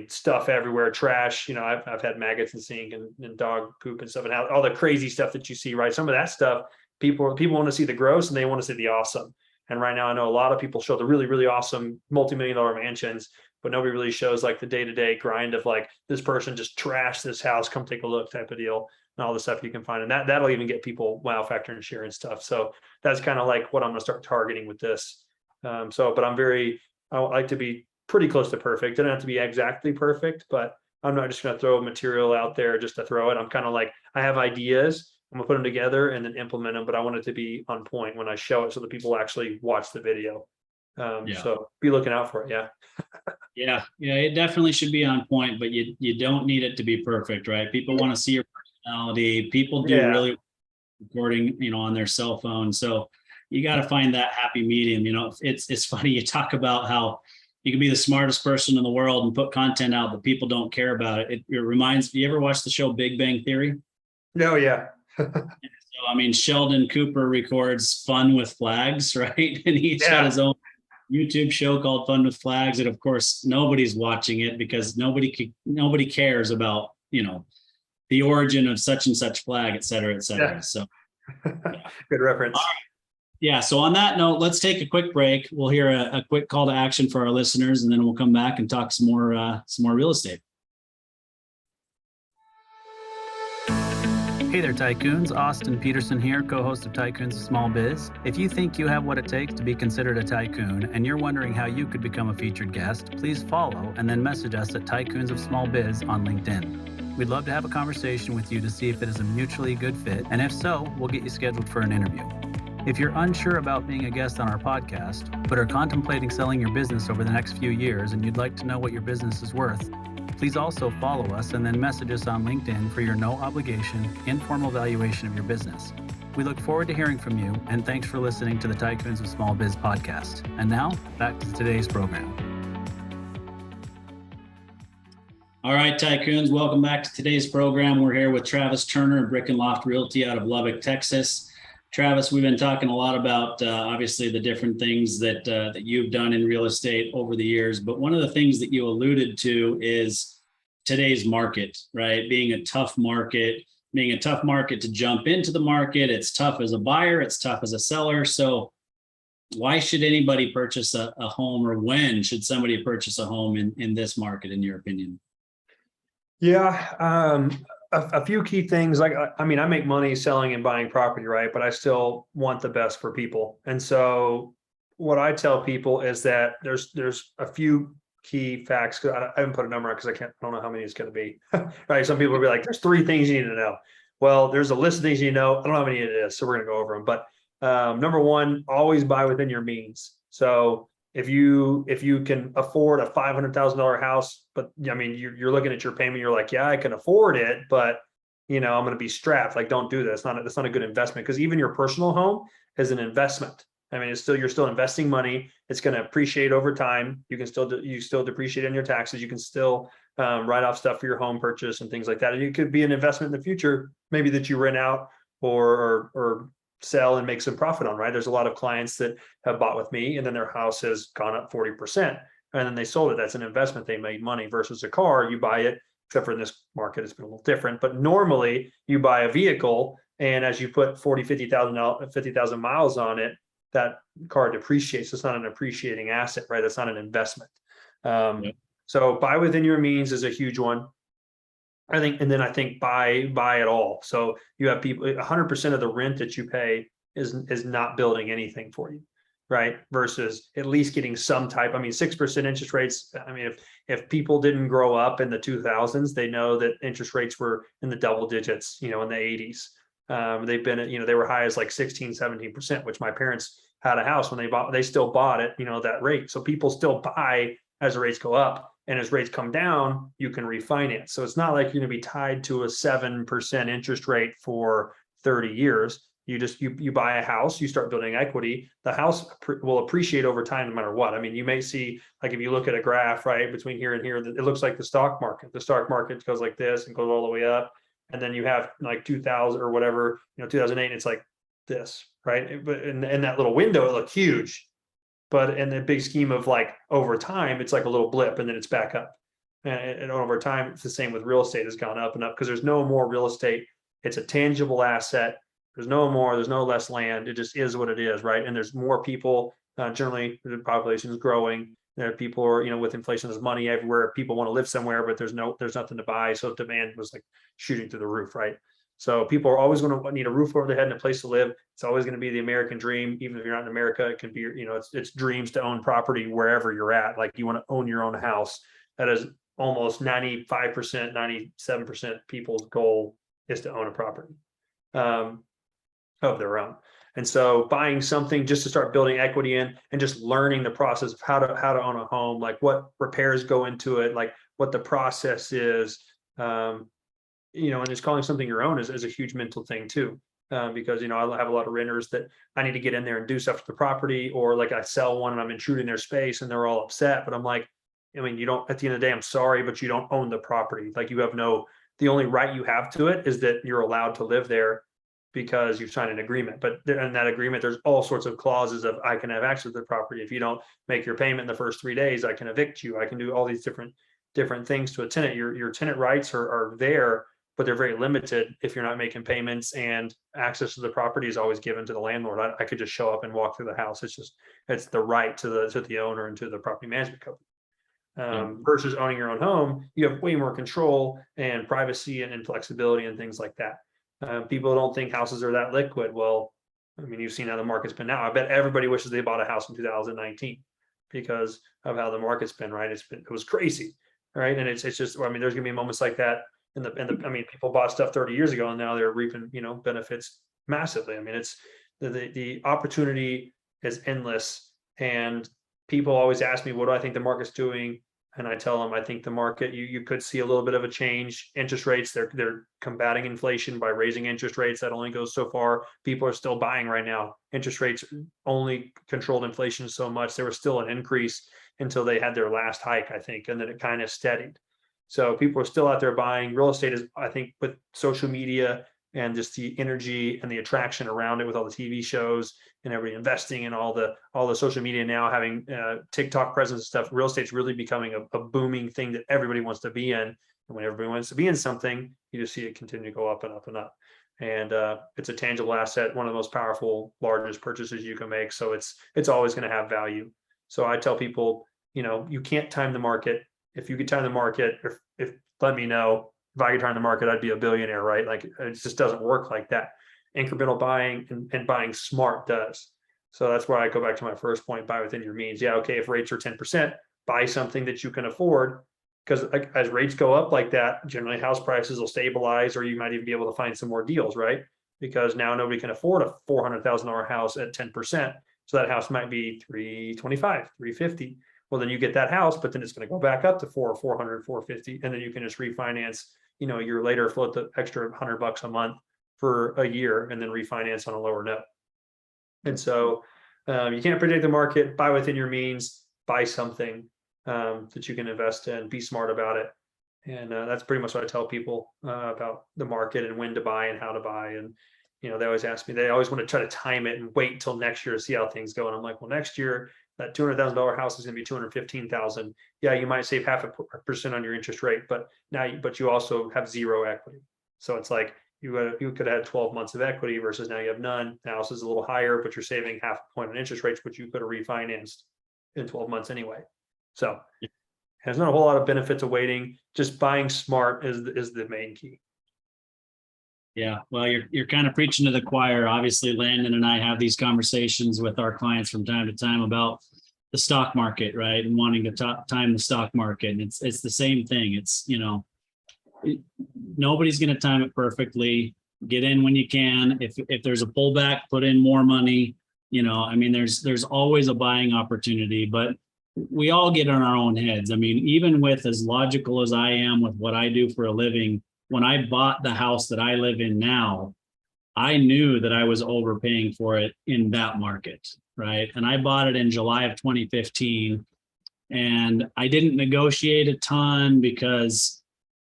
stuff everywhere, trash. I've had maggots in the sink and dog poop and stuff, and all the crazy stuff that you see, right? Some of that stuff, people want to see the gross and they want to see the awesome. And right now I know a lot of people show the really, really awesome multi-million-dollar mansions, but nobody really shows like the day-to-day grind of like, this person just trashed this house, come take a look type of deal, and all the stuff you can find. And that'll even get people wow factor and share and stuff. So that's kind of like what I'm going to start targeting with this. But I like to be pretty close to perfect. It doesn't have to be exactly perfect, but I'm not just going to throw material out there just to throw it. I'm kind of like, I have ideas, I'm gonna put them together and then implement them, but I want it to be on point when I show it so that people actually watch the video. So be looking out for it. Yeah. Yeah, it definitely should be on point, but you don't need it to be perfect, right? People want to see your personality. People do really recording, on their cell phone. So you got to find that happy medium. It's funny, you talk about how you can be the smartest person in the world and put content out, but people don't care about it. It reminds, you ever watch the show Big Bang Theory? No, yeah. So, Sheldon Cooper records Fun with Flags, right? And he's got his own YouTube show called Fun with Flags. And of course, nobody's watching it because nobody cares about, the origin of such and such flag, et cetera, et cetera. Yeah. So good reference. Yeah. So on that note, let's take a quick break. We'll hear a quick call to action for our listeners, and then we'll come back and talk some more real estate. Hey there, Tycoons. Austin Peterson here, co-host of Tycoons of Small Biz. If you think you have what it takes to be considered a tycoon and you're wondering how you could become a featured guest, please follow and then message us at Tycoons of Small Biz on LinkedIn. We'd love to have a conversation with you to see if it is a mutually good fit, and if so, we'll get you scheduled for an interview. If you're unsure about being a guest on our podcast, but are contemplating selling your business over the next few years and you'd like to know what your business is worth, please also follow us and then message us on LinkedIn for your no obligation, informal valuation of your business. We look forward to hearing from you, and thanks for listening to the Tycoons of Small Biz podcast. And now, back to today's program. All right, Tycoons, welcome back to today's program. We're here with Travis Turner, Brick and Loft Realty out of Lubbock, Texas. Travis, we've been talking a lot about obviously the different things that you've done in real estate over the years, but one of the things that you alluded to is today's market, right? Being a tough market to jump into the market. It's tough as a buyer, it's tough as a seller. So why should anybody purchase a home, or when should somebody purchase a home in this market, in your opinion? Yeah, a few key things. Like, I mean, I make money selling and buying property, right? But I still want the best for people. And so what I tell people is that there's a few key facts. Cause I haven't put a number on because I don't know how many it's going to be. Right? Some people will be like, there's 3 things you need to know. Well, there's a list of things you know. I don't know how many it is, so we're going to go over them. But number one, always buy within your means. So if you can afford a $500,000 house, but I mean, you're looking at your payment, you're like, yeah, I can afford it, but I'm going to be strapped. Like, don't do this. That's not a good investment, because even your personal home is an investment. I mean, you're still investing money. It's going to appreciate over time. You still depreciate on your taxes. You can still write off stuff for your home purchase and things like that. And it could be an investment in the future, maybe that you rent out or sell and make some profit on, right? There's a lot of clients that have bought with me and then their house has gone up 40% and then they sold it. That's an investment. They made money. Versus a car, you buy it, except for in this market, it's been a little different, but normally you buy a vehicle, and as you put 50,000 miles on it, that car depreciates. It's not an appreciating asset, right? That's not an investment. So buy within your means is a huge one, I think. And then I think buy it all. So you have people, 100% of the rent that you pay is not building anything for you, right? Versus at least getting some type. I mean, 6% interest rates. I mean, if people didn't grow up in the 2000s, they know that interest rates were in the double digits, in the 80s. They've been, they were high as like 16, 17%, which my parents had a house when they still bought it, that rate. So people still buy as the rates go up, and as rates come down, you can refinance. So it's not like you're going to be tied to a 7% interest rate for 30 years. You buy a house, you start building equity. The house will appreciate over time, no matter what. I mean, you may see, like, if you look at a graph, right, between here and here, it looks like the stock market. The stock market goes like this and goes all the way up. And then you have like 2000 or whatever, 2008, and it's like this, right? But in that little window, it looked huge. But in the big scheme of like over time, it's like a little blip and then it's back up. And over time, it's the same with real estate. Has gone up and up because there's no more real estate. It's a tangible asset. There's no less land. It just is what it is, right? And there's more people. Generally, the population is growing. There are people are, with inflation, there's money everywhere. People want to live somewhere, but there's nothing to buy. So demand was like shooting through the roof, right? So people are always going to need a roof over their head and a place to live. It's always going to be the American dream. Even if you're not in America, it can be, it's dreams to own property wherever you're at. Like, you want to own your own house. That is almost 95%, 97% people's goal is to own a property of their own. And so buying something just to start building equity in and just learning the process of how to own a home, like what repairs go into it, like what the process is, and just calling something your own is a huge mental thing too. Because, I have a lot of renters that I need to get in there and do stuff to the property, or like I sell one and I'm intruding their space and they're all upset. But I'm like, you don't, at the end of the day, I'm sorry, but you don't own the property. Like, the only right you have to it is that you're allowed to live there because you've signed an agreement. But in that agreement, there's all sorts of clauses of, I can have access to the property. If you don't make your payment in the first 3 days, I can evict you. I can do all these different things to a tenant. Your tenant rights are there, but they're very limited if you're not making payments, and access to the property is always given to the landlord. I could just show up and walk through the house. It's the right to the owner and to the property management company. Versus owning your own home, you have way more control and privacy and flexibility and things like that. People don't think houses are that liquid. Well, I mean, you've seen how the market's been now. I bet everybody wishes they bought a house in 2019 because of how the market's been, right? It was crazy, right? And it's just, I mean, there's gonna be moments like that I mean, people bought stuff 30 years ago and now they're reaping, benefits massively. I mean, it's the opportunity is endless, and people always ask me, what do I think the market's doing? And I tell them, I think the market, you could see a little bit of a change. Interest rates, they're combating inflation by raising interest rates. That only goes so far. People are still buying right now. Interest rates only controlled inflation so much. There was still an increase until they had their last hike, I think, and then it kind of steadied. So people are still out there buying. Real estate is, I think, with social media and just the energy and the attraction around it, with all the TV shows and everybody investing in all the social media now, having TikTok presence and stuff, real estate's really becoming a booming thing that everybody wants to be in. And when everybody wants to be in something, you just see it continue to go up and up and up. And it's a tangible asset, one of the most powerful, largest purchases you can make. So it's always going to have value. So I tell people, you can't time the market. If you could time the market, if let me know. If I could time the market, I'd be a billionaire, right? Like, it just doesn't work like that. Incremental buying and buying smart does. So that's why I go back to my first point: buy within your means. Yeah, okay, if rates are 10%, buy something that you can afford, because as rates go up like that, generally house prices will stabilize, or you might even be able to find some more deals, right? Because now nobody can afford a $400,000 house at 10%. So that house might be $325,000, $350,000. Well, then you get that house, but then it's going to go back up to $400,000, $450,000, and then you can just refinance, a year later, float the extra $100 a month for a year, and then refinance on a lower note. And so you can't predict the market. Buy within your means. Buy something that you can invest in. Be smart about it. And that's pretty much what I tell people about the market and when to buy and how to buy. And they always ask me. They always want to try to time it and wait until next year to see how things go. And I'm like, well, next year that $200,000 house is going to be $215,000. Yeah, you might save 0.5% on your interest rate, but you also have zero equity. So it's like you could have had 12 months of equity versus now you have none. The house is a little higher, but you're saving 0.5 point on interest rates, which you could have refinanced in 12 months anyway. So there's not a whole lot of benefit to waiting. Just buying smart is the main key. Yeah, well, you're kind of preaching to the choir. Obviously, Landon and I have these conversations with our clients from time to time about the stock market, right? And wanting to time the stock market. And it's the same thing. It's, nobody's going to time it perfectly. Get in when you can. If there's a pullback, put in more money. There's always a buying opportunity, but we all get in our own heads. I mean, even with as logical as I am with what I do for a living, when I bought the house that I live in now, I knew that I was overpaying for it in that market, right? And I bought it in July of 2015, and I didn't negotiate a ton because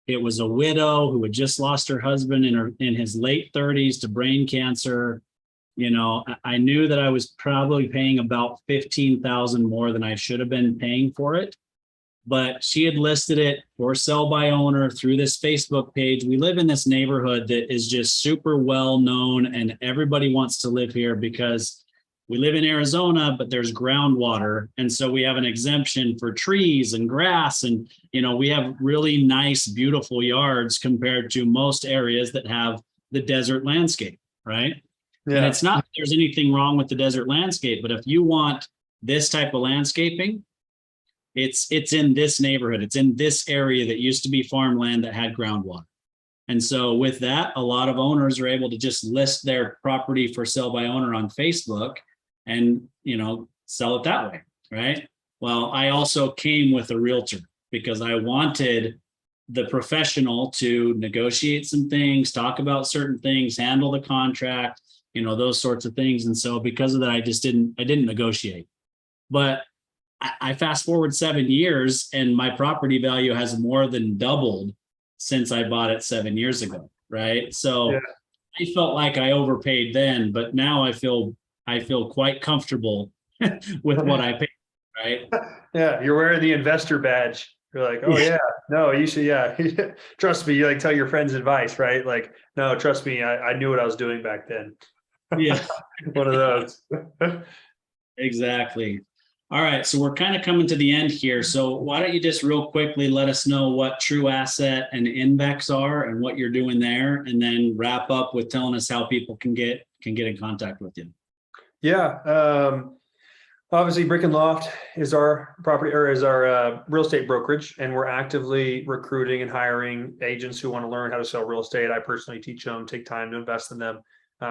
it was a widow who had just lost her husband in his late 30s to brain cancer. I knew that I was probably paying about $15,000 more than I should have been paying for it. But she had listed it for sell by owner through this Facebook page. We live in this neighborhood that is just super well known, and everybody wants to live here because we live in Arizona, but there's groundwater. And so we have an exemption for trees and grass. And, we have really nice, beautiful yards compared to most areas that have the desert landscape, right? Yeah. And it's not that there's anything wrong with the desert landscape, but if you want this type of landscaping, it's in this neighborhood. It's in this area that used to be farmland that had groundwater. And so with that, a lot of owners are able to just list their property for sale by owner on Facebook and, sell it that way, right? Well, I also came with a realtor because I wanted the professional to negotiate some things, talk about certain things, handle the contract, those sorts of things. And so because of that, I didn't negotiate. But I fast forward 7 years and my property value has more than doubled since I bought it 7 years ago, right? So yeah. I felt like I overpaid then, but now I feel quite comfortable with what I paid, right? Yeah, you're wearing the investor badge. You're like, oh yeah, no, you should, yeah, trust me. You like tell your friends advice, right? Like, no, trust me, I knew what I was doing back then. Yeah, One of those. exactly. All right, so we're kind of coming to the end here. So why don't you just real quickly let us know what True Asset and Invex are and what you're doing there, and then wrap up with telling us how people can get in contact with you. Yeah. Obviously, Brick and Loft is our property or is our real estate brokerage, and we're actively recruiting and hiring agents who want to learn how to sell real estate. I personally teach them, take time to invest in them,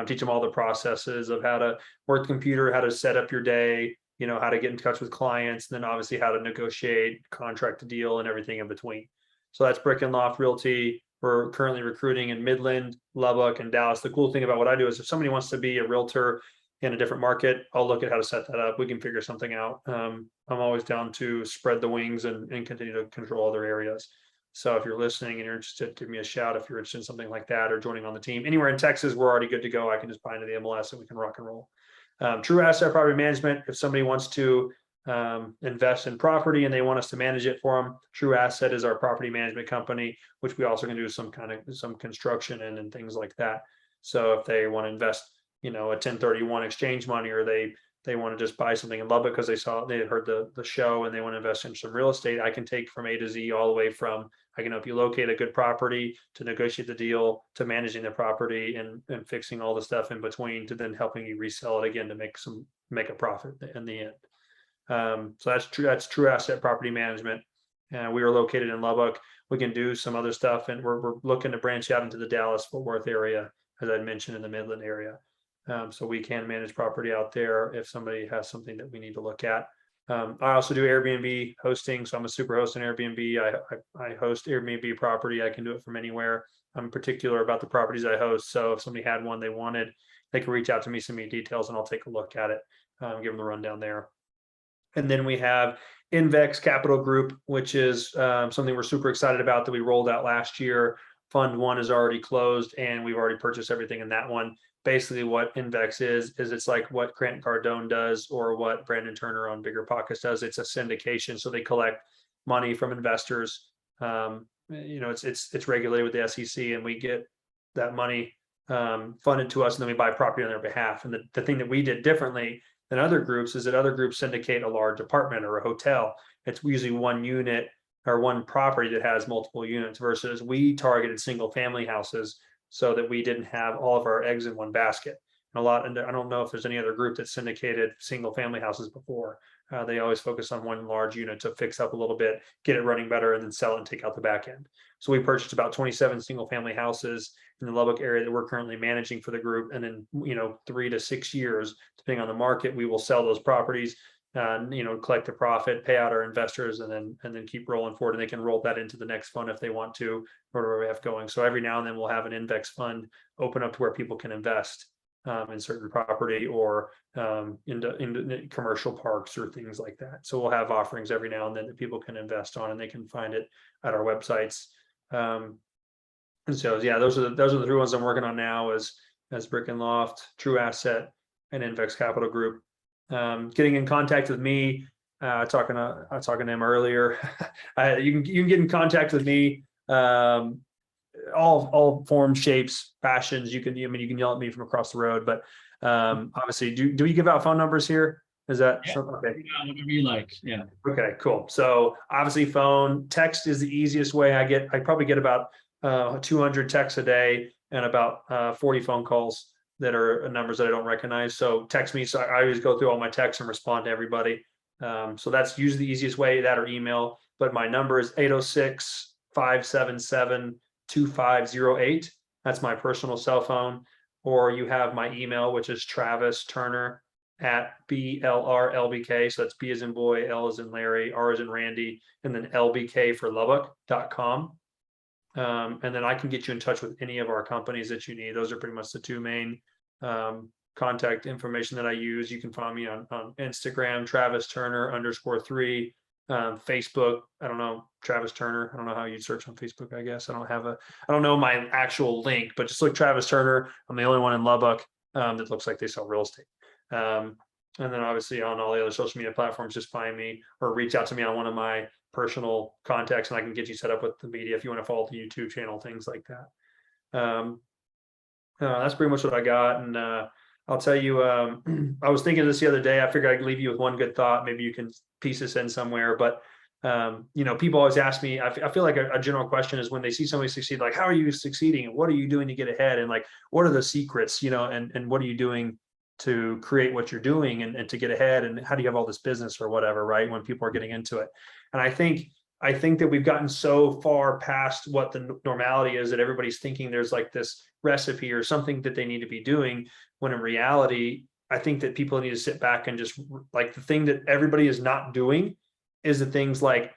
teach them all the processes of how to work the computer, how to set up your day, how to get in touch with clients, and then obviously how to negotiate, contract a deal, and everything in between. So that's Brick and Loft Realty. We're currently recruiting in Midland, Lubbock, and Dallas. The cool thing about what I do is if somebody wants to be a realtor in a different market, I'll look at how to set that up. We can figure something out. I'm always down to spread the wings and continue to control other areas. So if you're listening and you're interested, give me a shout if you're interested in something like that or joining on the team. Anywhere in Texas, we're already good to go. I can just buy into the MLS and we can rock and roll. True Asset Property Management, if somebody wants to invest in property and they want us to manage it for them, True Asset is our property management company, which we also can do some construction and things like that. So if they want to invest a 1031 exchange money, or they want to just buy something in Lubbock because they heard the show and they want to invest in some real estate, I can take from A to Z all the way from I can help you locate a good property to negotiate the deal to managing the property and fixing all the stuff in between to then helping you resell it again to make a profit in the end. So that's True Asset Property Management. We are located in Lubbock. We can do some other stuff, and we're looking to branch out into the Dallas-Fort Worth area, as I mentioned, in the Midland area. So we can manage property out there if somebody has something that we need to look at. I also do Airbnb hosting. So I'm a super host in Airbnb. I host Airbnb property. I can do it from anywhere. I'm particular about the properties I host. So if somebody had one they wanted, they can reach out to me, send me details, and I'll take a look at it, give them the rundown there. And then we have Invex Capital Group, which is something we're super excited about that we rolled out last year. Fund 1 is already closed and we've already purchased everything in that one. Basically what Invex is it's like what Grant Cardone does or what Brandon Turner on Bigger Pockets does. It's a syndication. So they collect money from investors. It's regulated with the SEC, and we get that money funded to us, and then we buy property on their behalf. And the thing that we did differently than other groups is that other groups syndicate a large apartment or a hotel. It's usually one unit or one property that has multiple units, versus we targeted single family houses so that we didn't have all of our eggs in one basket. And I don't know if there's any other group that syndicated single family houses before. They always focus on one large unit to fix up a little bit, get it running better, and then sell it and take out the back end. So we purchased about 27 single family houses in the Lubbock area that we're currently managing for the group. And in 3 to 6 years, depending on the market, we will sell those properties, collect the profit, pay out our investors, and then keep rolling forward. And they can roll that into the next fund if they want to, or whatever we have going. So every now and then we'll have an Invex fund open up to where people can invest in certain property or into commercial parks or things like that. So we'll have offerings every now and then that people can invest on, and they can find it at our websites. And so, yeah, those are the 3 ones I'm working on now as Brick and Loft, True Asset, and Invex Capital Group. Getting in contact with me, talking to him earlier. You can get in contact with me. All forms, shapes, fashions. You can yell at me from across the road, but obviously, do we give out phone numbers here? Is that something? Okay. Yeah, whatever you like. Yeah. Okay, cool. So obviously phone, text is the easiest way. I probably get about 200 texts a day and about 40 phone calls that are numbers that I don't recognize. So text me. So I always go through all my texts and respond to everybody. So that's usually the easiest way, that or email. But my number is 806-577-2508. That's my personal cell phone. Or you have my email, which is Travis Turner at BLRLBK. So that's B as in boy, L as in Larry, R as in Randy, and then LBK for Lubbock.com. And then I can get you in touch with any of our companies that you need. Those are pretty much the 2 main contact information that I use. You can find me on Instagram, Travis Turner _3, Facebook. I don't know, Travis Turner. I don't know how you'd search on Facebook. I guess I don't know my actual link, but just look Travis Turner. I'm the only one in Lubbock that looks like they sell real estate. And then obviously on all the other social media platforms, just find me or reach out to me on one of my personal contacts, and I can get you set up with the media if you want to follow the YouTube channel, things like that. That's pretty much what I got. And I'll tell you, I was thinking this the other day. I figured I'd leave you with one good thought. Maybe you can piece this in somewhere. But people always ask me, I feel like a general question is when they see somebody succeed, like, how are you succeeding? And what are you doing to get ahead? And like, what are the secrets, and what are you doing to create what you're doing and to get ahead? And how do you have all this business or whatever, right? When people are getting into it. And I think that we've gotten so far past what the normality is that everybody's thinking there's like this recipe or something that they need to be doing, when in reality, I think that people need to sit back and just, like, the thing that everybody is not doing is the things like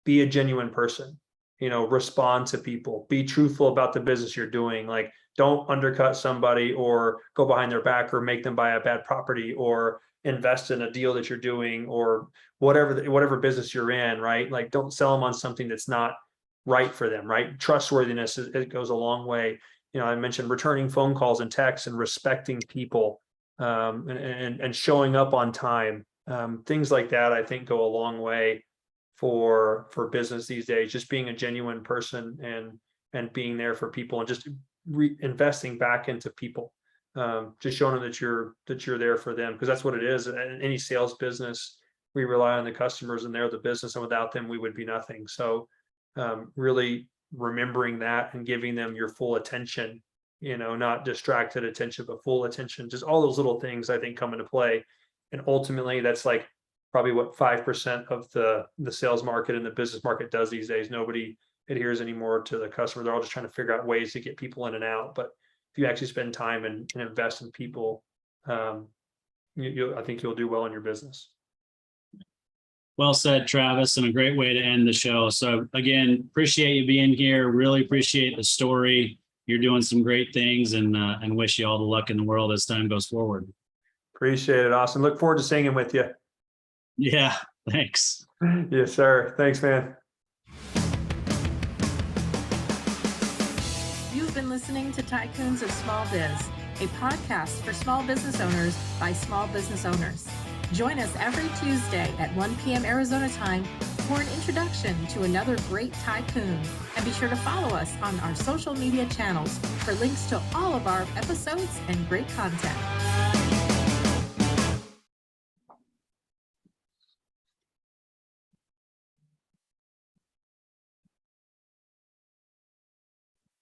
be a genuine person, respond to people, be truthful about the business you're doing. Like, don't undercut somebody or go behind their back or make them buy a bad property or invest in a deal that you're doing or whatever business you're in, right? Like, don't sell them on something that's not right for them, right? Trustworthiness, it goes a long way. I mentioned returning phone calls and texts and respecting people, and showing up on time. Things like that, I think, go a long way for business these days. Just being a genuine person and being there for people and just investing back into people. Just showing them that you're there for them, because that's what it is. In any sales business, we rely on the customers and they're the business, and without them, we would be nothing. So really remembering that and giving them your full attention, not distracted attention, but full attention. Just all those little things, I think, come into play. And ultimately, that's like probably what 5% of the sales market and the business market does these days. Nobody adheres anymore to the customer. They're all just trying to figure out ways to get people in and out. But if you actually spend time and invest in people, I think you'll do well in your business. Well said, Travis, and a great way to end the show. So again, appreciate you being here. Really appreciate the story. You're doing some great things, and wish you all the luck in the world as time goes forward. Appreciate it, Austin. Look forward to singing with you. Yeah, thanks. Yes, sir. Thanks, man. You've been listening to Tycoons of Small Biz, a podcast for small business owners by small business owners. Join us every Tuesday at 1 p.m. Arizona time for an introduction to another great tycoon. And be sure to follow us on our social media channels for links to all of our episodes and great content.